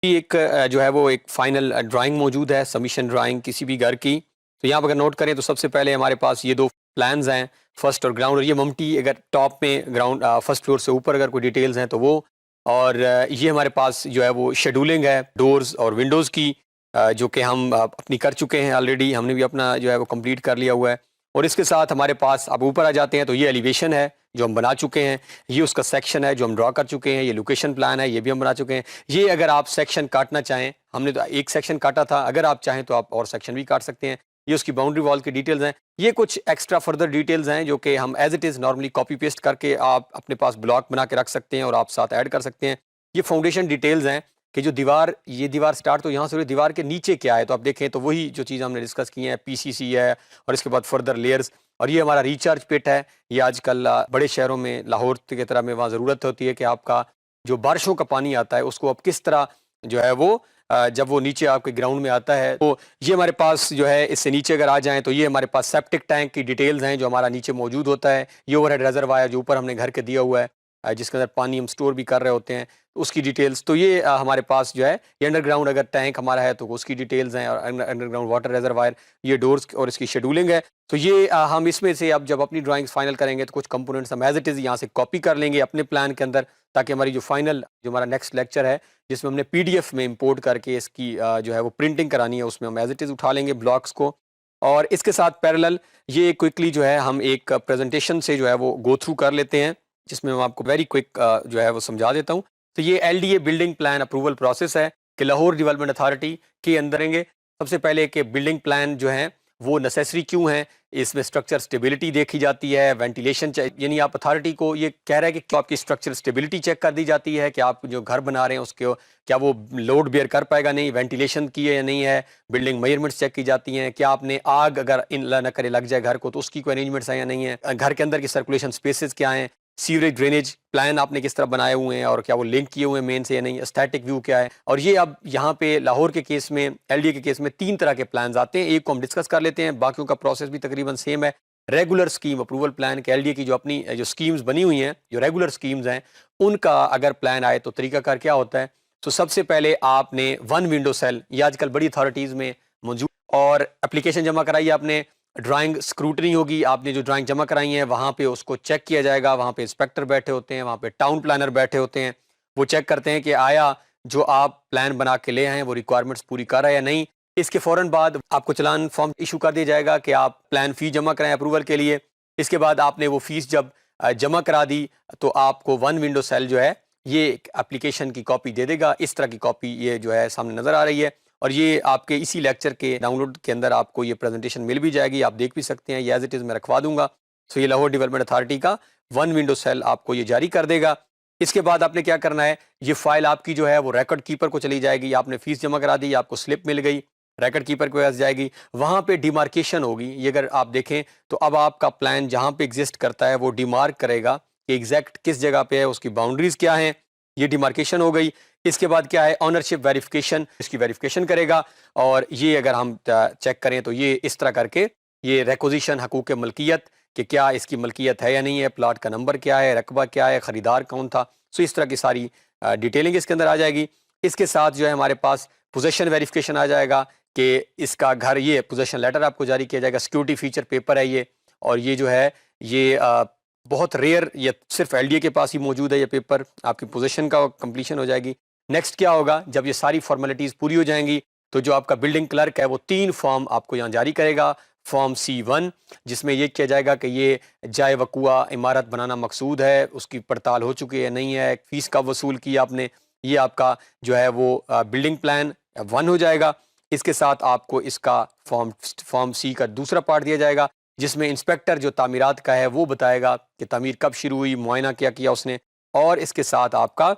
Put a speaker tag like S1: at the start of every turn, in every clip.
S1: ایک جو ہے وہ ایک فائنل ڈرائنگ موجود ہے، سبمیشن ڈرائنگ کسی بھی گھر کی. تو یہاں پر اگر نوٹ کریں تو سب سے پہلے ہمارے پاس یہ دو پلانز ہیں، فرسٹ اور گراؤنڈ. اور یہ ممٹی اگر ٹاپ میں گراؤنڈ فرسٹ فلور سے اوپر اگر کوئی ڈیٹیلز ہیں تو وہ. اور یہ ہمارے پاس جو ہے وہ شیڈولنگ ہے ڈورز اور ونڈوز کی، جو کہ ہم اپنی کر چکے ہیں آلریڈی. ہم نے بھی اپنا جو ہے وہ کمپلیٹ کر لیا ہوا ہے. اور اس کے ساتھ ہمارے پاس اب اوپر آ جاتے ہیں تو یہ ایلیویشن ہے جو ہم بنا چکے ہیں، یہ اس کا سیکشن ہے جو ہم ڈرا کر چکے ہیں، یہ لوکیشن پلان ہے یہ بھی ہم بنا چکے ہیں. یہ اگر آپ سیکشن کاٹنا چاہیں، ہم نے تو ایک سیکشن کاٹا تھا، اگر آپ چاہیں تو آپ اور سیکشن بھی کاٹ سکتے ہیں. یہ اس کی باؤنڈری وال کی ڈیٹیلز ہیں. یہ کچھ ایکسٹرا فردر ڈیٹیلز ہیں جو کہ ہم as it is normally copy paste کر کے آپ اپنے پاس بلاک بنا کے رکھ سکتے ہیں اور آپ ساتھ ایڈ کر سکتے ہیں. یہ فاؤنڈیشن ڈیٹیلز ہیں کہ جو دیوار، یہ دیوار سٹارٹ تو یہاں سے دیوار کے نیچے کیا ہے، تو آپ دیکھیں تو وہی جو چیز ہم نے ڈسکس کی ہیں، پی سی سی ہے اور اس کے بعد فردر لیئرز. اور یہ ہمارا ریچارج پٹ ہے. یہ آج کل بڑے شہروں میں لاہور کی طرح میں وہاں ضرورت ہوتی ہے کہ آپ کا جو بارشوں کا پانی آتا ہے اس کو اب کس طرح جو ہے وہ جب وہ نیچے آپ کے گراؤنڈ میں آتا ہے. تو یہ ہمارے پاس جو ہے اس سے نیچے اگر آ جائیں تو یہ ہمارے پاس سیپٹک ٹینک کی ڈیٹیلز ہیں جو ہمارا نیچے موجود ہوتا ہے. یہ اوور ہیڈ ریزروائر جو اوپر ہم نے گھر کے دیا ہوا ہے، جس کے اندر پانی ہم سٹور بھی کر رہے ہوتے ہیں، اس کی ڈیٹیلز. تو یہ ہمارے پاس جو ہے یہ انڈر گراؤنڈ اگر ٹینک ہمارا ہے تو اس کی ڈیٹیلز ہیں، اور انڈر گراؤنڈ واٹر ریزروائر، یہ ڈورز اور اس کی شیڈولنگ ہے. تو یہ ہم اس میں سے اب جب اپنی ڈرائنگز فائنل کریں گے تو کچھ کمپوننٹس ہم ایز اٹ از یہاں سے کاپی کر لیں گے اپنے پلان کے اندر، تاکہ ہماری جو فائنل جو ہمارا نیکسٹ لیکچر ہے جس میں ہم نے پی ڈی ایف میں امپورٹ کر کے اس کی جو ہے وہ پرنٹنگ کرانی ہے، اس میں ہم ایز اٹ از اٹھا لیں گے بلاکس کو. اور اس کے ساتھ پیرالل یہ کوئکلی جو ہے ہم ایک پریزنٹیشن سے جو ہے وہ گو تھرو کر لیتے ہیں، جس میں میں آپ کو ویری کوئک جو ہے وہ سمجھا دیتا ہوں. تو یہ L D A building plan approval process ہے کہ لاہور ڈیولپمنٹ اتھارٹی کے اندر رہیں گے. سب سے پہلے کہ بلڈنگ پلان جو ہیں وہ نیسیسری کیوں ہیں، اس میں اسٹرکچر سٹیبلٹی دیکھی جاتی ہے، وینٹیلیشن، یعنی آپ اتھارٹی کو یہ کہہ رہے ہیں کہ آپ کی اسٹرکچر سٹیبلٹی چیک کر دی جاتی ہے کہ آپ جو گھر بنا رہے ہیں اس کے کیا وہ لوڈ بیئر کر پائے گا نہیں، وینٹیلیشن کی ہے یا نہیں ہے، بلڈنگ میئرمنٹس چیک کی جاتی ہیں، کیا آپ نے آگ اگر اللہ نہ کرے لگ جائے گھر کو تو اس کی کوئی ارینجمنٹس ہیں یا نہیں ہے، گھر کے اندر کی سرکولیشن سپیسز کیا ہیں، سیوریج ڈرینیج پلان آپ نے کس طرح بنائے ہوئے ہیں اور کیا وہ لنک کیے ہوئے ہیں مین سے یا نہیں، اسٹیٹک ویو کیا ہے. اور یہ اب یہاں پہ لاہور کے کیس میں، ایل ڈی اے کے کیس میں 3 طرح کے پلانز آتے ہیں. ایک کو ہم ڈسکس کر لیتے ہیں، باقیوں کا پروسیس بھی تقریباً سیم ہے. ریگولر اسکیم اپروول پلان کے ایل ڈی اے کی جو اپنی جو اسکیمز بنی ہوئی ہیں، جو ریگولر اسکیمز ہیں، ان کا اگر پلان آئے تو طریقہ کار کیا ہوتا ہے. تو سب سے پہلے آپ نے 1 ونڈو سیل، یہ آج کل بڑی اتھارٹیز میں موجود، اور اپلیکیشن جمع کرائی آپ نے، ڈرائنگ اسکروٹنی ہوگی، آپ نے جو ڈرائنگ جمع کرائی ہیں وہاں پہ اس کو چیک کیا جائے گا. وہاں پہ انسپیکٹر بیٹھے ہوتے ہیں، وہاں پہ ٹاؤن پلانر بیٹھے ہوتے ہیں، وہ چیک کرتے ہیں کہ آیا جو آپ پلان بنا کے لے آئے ہیں وہ ریکوائرمنٹس پوری کر رہا ہے یا نہیں. اس کے فوراً بعد آپ کو چلان فارم ایشو کر دیا جائے گا کہ آپ پلان فی جمع کرائیں اپروول کے لیے. اس کے بعد آپ نے وہ فیس جب جمع کرا دی تو آپ کو 1 ونڈو سیل جو ہے یہ اپلیکیشن کی کاپی دے دے گا. اس طرح کی کاپی یہ جو ہے سامنے نظر آ رہی ہے، اور یہ آپ کے اسی لیکچر کے ڈاؤن لوڈ کے اندر آپ کو یہ پریزنٹیشن مل بھی جائے گی، آپ دیکھ بھی سکتے ہیں. یہ ایز اٹ از میں رکھوا دوں گا. سو یہ لاہور ڈیولپمنٹ اتھارٹی کا 1 ونڈو سیل آپ کو یہ جاری کر دے گا. اس کے بعد آپ نے کیا کرنا ہے، یہ فائل آپ کی جو ہے وہ ریکارڈ کیپر کو چلی جائے گی. آپ نے فیس جمع کرا دی، آپ کو سلپ مل گئی، ریکارڈ کیپر کے پاس جائے گی، وہاں پہ ڈیمارکیشن ہوگی. یہ اگر آپ دیکھیں تو اب آپ کا پلان جہاں پہ ایگزسٹ کرتا ہے وہ ڈیمارک کرے گا کہ ایگزیکٹ کس جگہ پہ ہے، اس کی باؤنڈریز کیا ہیں. یہ ڈیمارکیشن ہو گئی. اس کے بعد کیا ہے، آنرشپ ویریفیکیشن، اس کی ویریفیکیشن کرے گا. اور یہ اگر ہم چیک کریں تو یہ اس طرح کر کے یہ ریکوزیشن حقوق ملکیت کہ کیا اس کی ملکیت ہے یا نہیں ہے، پلاٹ کا نمبر کیا ہے، رقبہ کیا ہے، خریدار کون تھا. سو اس طرح کی ساری ڈیٹیلنگ اس کے اندر آ جائے گی. اس کے ساتھ جو ہے ہمارے پاس پوزیشن ویریفیکیشن آ جائے گا کہ اس کا گھر، یہ پوزیشن لیٹر آپ کو جاری کیا جائے گا. سیکیورٹی فیچر پیپر ہے یہ، اور یہ جو ہے یہ بہت ریئر، یہ صرف ایل ڈی اے کے پاس ہی موجود ہے. یہ پیپر آپ کی پوزیشن کا کمپلیشن ہو جائے گی. نیکسٹ کیا ہوگا، جب یہ ساری فارمیلٹیز پوری ہو جائیں گی تو جو آپ کا بلڈنگ کلرک ہے وہ 3 فارم آپ کو یہاں جاری کرے گا. فارم C1 جس میں یہ کیا جائے گا کہ یہ جائے وقوع عمارت بنانا مقصود ہے، اس کی پڑتال ہو چکی ہے نہیں ہے، فیس کب وصول کی آپ نے. یہ آپ کا جو ہے وہ بلڈنگ پلان 1 ہو جائے گا. اس کے ساتھ آپ کو اس کا فارم C کا دوسرا پارٹ دیا جائے گا، جس میں انسپیکٹر جو تعمیرات کا ہے وہ بتائے گا کہ تعمیر کب شروع ہوئی، معائنہ کیا کیا اس نے. اور اس کے ساتھ آپ کا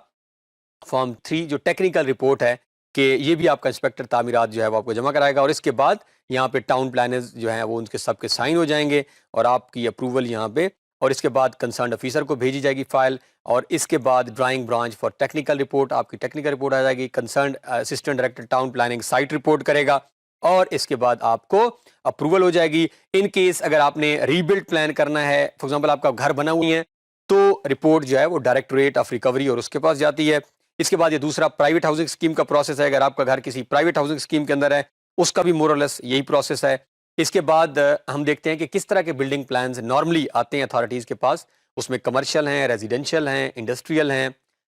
S1: فارم 3 جو ٹیکنیکل رپورٹ ہے کہ یہ بھی آپ کا انسپیکٹر تعمیرات جو ہے وہ آپ کو جمع کرائے گا. اور اس کے بعد یہاں پہ ٹاؤن پلانرز جو ہیں وہ ان کے سب کے سائن ہو جائیں گے اور آپ کی اپروول یہاں پہ. اور اس کے بعد کنسرنڈ آفیسر کو بھیجی جائے گی فائل. اور اس کے بعد drawing branch for technical report, آپ کی ٹیکنیکل رپورٹ آ جائے گی. Concerned assistant director town planning site report کرے گا، اور اس کے بعد آپ کو اپروول ہو جائے گی. ان کیس اگر آپ نے ری بلڈ پلان کرنا ہے، فار ایگزامپل آپ کا گھر بنا ہوئی ہے، تو رپورٹ جو ہے وہ ڈائریکٹوریٹ آف ریکوری اور اس کے پاس جاتی ہے. اس کے بعد یہ دوسرا پرائیویٹ ہاؤسنگ اسکیم کا پروسیس ہے. اگر آپ کا گھر کسی پرائیویٹ ہاؤسنگ اسکیم کے اندر ہے اس کا بھی مور اور لیس یہی پروسیس ہے. اس کے بعد ہم دیکھتے ہیں کہ کس طرح کے بلڈنگ پلانز نارملی آتے ہیں اتھارٹیز کے پاس. اس میں کمرشل ہیں, ریزیڈینشیل ہیں, انڈسٹریل ہیں,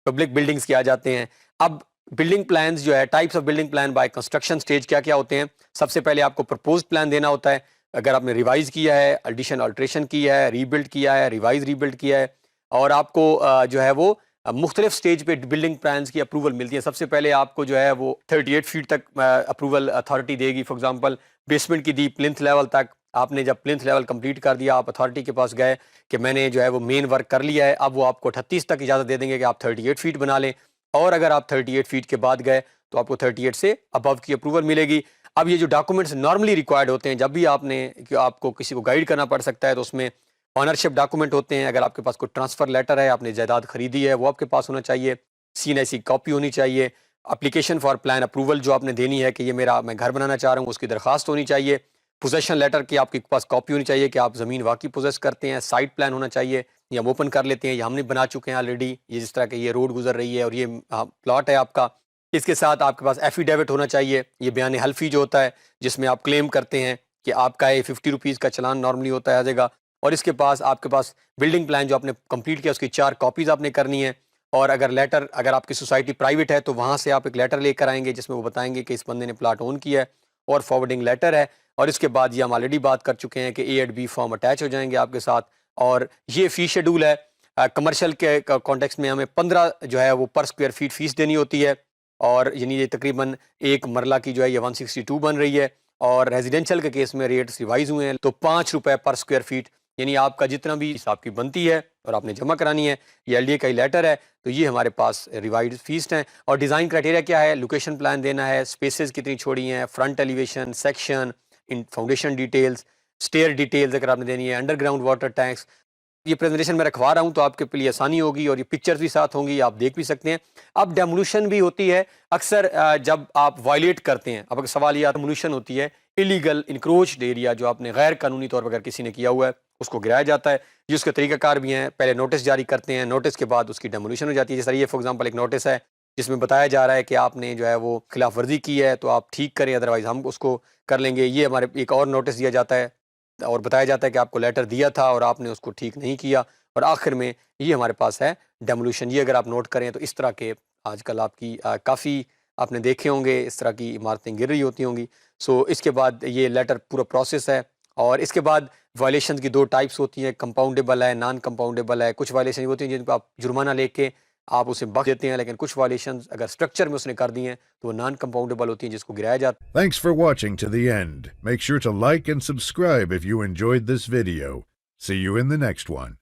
S1: پبلک بلڈنگز کیا جاتے ہیں. اب بلڈنگ پلانز جو ہے, types of building plan by construction stage کیا کیا ہوتے ہیں. سب سے پہلے آپ کو پرپوزڈ پلان دینا ہوتا ہے. اگر آپ نے ریوائز کیا ہے, ایڈیشن آلٹریشن کیا ہے, ری بلڈ کیا ہے, ریوائز ری بلڈ کیا ہے, اور آپ کو جو ہے وہ مختلف سٹیج پہ بلڈنگ پلانز کی اپروول ملتی ہے. سب سے پہلے آپ کو جو ہے وہ 38 فیٹ تک اپروول اتھارٹی دے گی. فار ایگزامپل بیسمنٹ کی دی پلنتھ لیول تک. آپ نے جب پلنتھ لیول کمپلیٹ کر دیا, آپ اتھارٹی کے پاس گئے کہ میں نے جو ہے وہ مین ورک کر لیا ہے, اب وہ آپ کو 38 تک اجازت دے دیں گے کہ آپ 38 فیٹ بنا لیں. اور اگر آپ 38 فیٹ کے بعد گئے تو آپ کو 38 سے ابو کی اپروول ملے گی. اب یہ جو ڈاکومنٹس نارملی ریکوائرڈ ہوتے ہیں جب بھی آپ کو کسی کو گائیڈ کرنا پڑ سکتا ہے, تو اس میں آنرشپ ڈاکومنٹ ہوتے ہیں. اگر آپ کے پاس کوئی ٹرانسفر لیٹر ہے, آپ نے جائیداد خریدی ہے, وہ آپ کے پاس ہونا چاہیے. CNIC کاپی ہونی چاہیے. اپلیکیشن فار پلان اپروول جو آپ نے دینی ہے کہ یہ میں گھر بنانا چاہ رہا ہوں, اس کی درخواست ہونی چاہیے. پوزیشن لیٹر کی آپ کے پاس کاپی ہونی چاہیے کہ آپ زمین واقعی پوزیس کرتے ہیں. سائٹ پلان ہونا چاہیے, یہ ہم اوپن کر لیتے ہیں, یہ ہم نے بنا چکے ہیں آلریڈی, یہ جس طرح کہ یہ روڈ گزر رہی ہے اور یہ پلاٹ ہے آپ کا. اس کے ساتھ آپ کے پاس ایفیڈیوٹ ہونا چاہیے, یہ بیان حلفی جو ہوتا ہے جس میں آپ کلیم کرتے ہیں کہ آپ کا یہ 50 روپیز کا چلان نارملی ہوتا ہے آ جائے گا. اور اس کے پاس آپ کے پاس بلڈنگ پلان جو آپ نے کمپلیٹ کیا اس کی 4 کاپیز آپ نے کرنی ہے. اور اگر آپ کی سوسائٹی پرائیویٹ ہے تو وہاں سے آپ ایک لیٹر لے کر آئیں گے جس میں وہ بتائیں گے کہ اس بندے نے پلاٹ اون کیا ہے, اور فارورڈنگ لیٹر ہے. اور اس کے بعد یہ ہم آلریڈی بات کر چکے ہیں کہ A&B فارم اٹیچ ہو جائیں گے آپ کے ساتھ. اور یہ فی شیڈول ہے. کمرشل کے کانٹیکس میں ہمیں 15 جو ہے وہ پر اسکوائر فیٹ فیس دینی ہوتی ہے, اور یعنی یہ تقریباً ایک مرلہ کی جو ہے یہ 162 بن رہی ہے. اور ریزیڈینشیل کے کیس میں ریٹس ریوائز ہوئے ہیں تو 5 روپے پر اسکوائر فیٹ, یعنی آپ کا جتنا بھی حساب کی بنتی ہے اور آپ نے جمع کرانی ہے, یہ LDA کا ہی لیٹر ہے, تو یہ ہمارے پاس ریوائز فیس ہیں. اور ڈیزائن کرائٹیریا کیا ہے, لوکیشن پلان دینا ہے, سپیسز کتنی چھوڑی ہیں, front elevation, section, foundation details, stair details اگر آپ نے دینی ہے, انڈر گراؤنڈ واٹر ٹینکس. یہ پریزنٹیشن میں رکھوا رہا ہوں تو آپ کے لیے آسانی ہوگی, اور یہ پکچرز بھی ساتھ ہوں گی, آپ دیکھ بھی سکتے ہیں. اب ڈیمولیشن بھی ہوتی ہے اکثر جب آپ وائلیٹ کرتے ہیں. اب اگر سوال یہ ڈیمولیشن ہوتی ہے, ایلیگل انکروچڈ ایریا جو آپ نے غیر قانونی طور پر اگر کسی نے کیا ہوا ہے اس کو گرایا جاتا ہے. یہ اس کے طریقہ کار بھی ہیں, پہلے نوٹس جاری کرتے ہیں, نوٹس کے بعد اس کی ڈیمولیشن ہو جاتی ہے. جیسے یہ فار ایگزامپل ایک نوٹس ہے جس میں بتایا جا رہا ہے کہ آپ نے جو ہے وہ خلاف ورزی کی ہے تو آپ ٹھیک کریں, ادروائز ہم اس کو کر لیں گے. یہ ہمارے ایک اور نوٹس دیا جاتا ہے اور بتایا جاتا ہے کہ آپ کو لیٹر دیا تھا اور آپ نے اس کو ٹھیک نہیں کیا. اور آخر میں یہ ہمارے پاس ہے ڈیمولیشن. یہ اگر آپ نوٹ کریں تو اس طرح کے آج کل آپ کی کافی آپ نے دیکھے ہوں گے اس طرح کی عمارتیں گر رہی ہوتی ہوں گی. سو اس کے بعد یہ لیٹر پورا پروسیس ہے. اور اس کے بعد وائلیشنز کی 2 ٹائپس ہوتی ہیں, کمپاؤنڈیبل ہے, نان کمپاؤنڈیبل ہے. کچھ وائلیشن ہوتی ہیں جن کو آپ جرمانہ لے کے آپ اسے بخش دیتے ہیں, لیکن کچھ وائلیشنز اگر اسٹرکچر میں اس نے کر دی ہیں تو وہ نان کمپاؤنڈیبل ہوتی ہیں جس کو گرایا جاتا ہے.
S2: Thanks for watching to the end. Make sure to like and subscribe if you enjoyed this video. See you in the next one.